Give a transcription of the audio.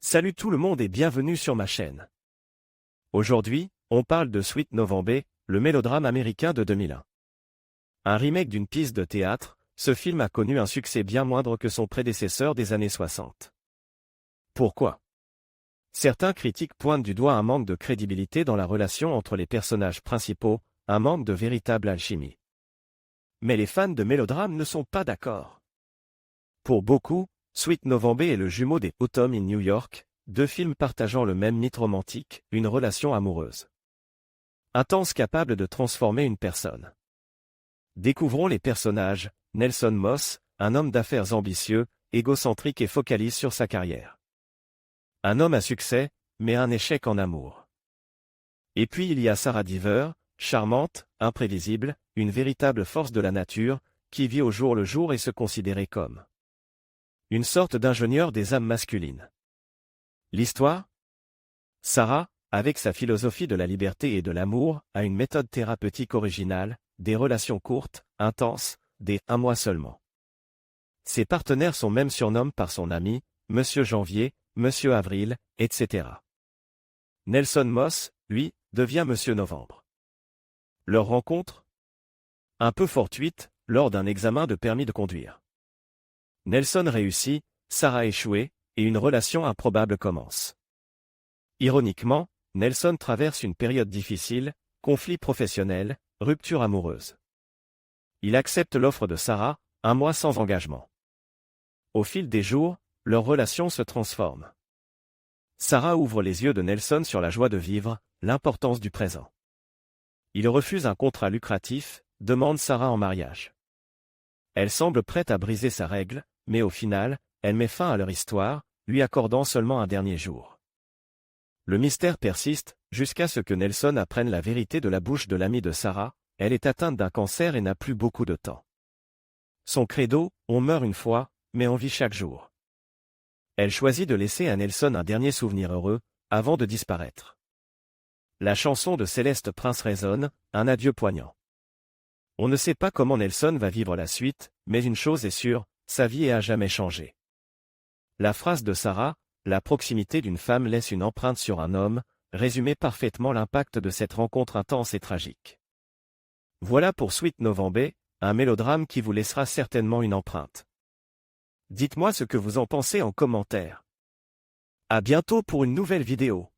Salut tout le monde et bienvenue sur ma chaîne. Aujourd'hui, on parle de Sweet November, le mélodrame américain de 2001. Un remake d'une pièce de théâtre, ce film a connu un succès bien moindre que son prédécesseur des années 60. Pourquoi? Certains critiques pointent du doigt un manque de crédibilité dans la relation entre les personnages principaux, un manque de véritable alchimie. Mais les fans de mélodrame ne sont pas d'accord. Pour beaucoup, Sweet November est le jumeau des Autumn in New York, deux films partageant le même mythe romantique, une relation amoureuse intense capable de transformer une personne. Découvrons les personnages. Nelson Moss, un homme d'affaires ambitieux, égocentrique et focalise sur sa carrière. Un homme à succès, mais un échec en amour. Et puis il y a Sarah Deaver, charmante, imprévisible, une véritable force de la nature, qui vit au jour le jour et se considérait comme une sorte d'ingénieur des âmes masculines. L'histoire? Sarah, avec sa philosophie de la liberté et de l'amour, a une méthode thérapeutique originale, des relations courtes, intenses, des « un mois seulement ». Ses partenaires sont même surnommés par son ami, Monsieur Janvier, Monsieur Avril, etc. Nelson Moss, lui, devient Monsieur Novembre. Leur rencontre? Un peu fortuite, lors d'un examen de permis de conduire. Nelson réussit, Sarah échouée, et une relation improbable commence. Ironiquement, Nelson traverse une période difficile, conflit professionnel, rupture amoureuse. Il accepte l'offre de Sarah, un mois sans engagement. Au fil des jours, leur relation se transforme. Sarah ouvre les yeux de Nelson sur la joie de vivre, l'importance du présent. Il refuse un contrat lucratif, demande Sarah en mariage. Elle semble prête à briser sa règle, mais au final, elle met fin à leur histoire, lui accordant seulement un dernier jour. Le mystère persiste, jusqu'à ce que Nelson apprenne la vérité de la bouche de l'ami de Sarah, elle est atteinte d'un cancer et n'a plus beaucoup de temps. Son credo, on meurt une fois, mais on vit chaque jour. Elle choisit de laisser à Nelson un dernier souvenir heureux, avant de disparaître. La chanson de Céleste Prince résonne, un adieu poignant. On ne sait pas comment Nelson va vivre la suite, mais une chose est sûre, sa vie est à jamais changée. La phrase de Sarah, la proximité d'une femme laisse une empreinte sur un homme, résumait parfaitement l'impact de cette rencontre intense et tragique. Voilà pour Sweet November, un mélodrame qui vous laissera certainement une empreinte. Dites-moi ce que vous en pensez en commentaire. À bientôt pour une nouvelle vidéo.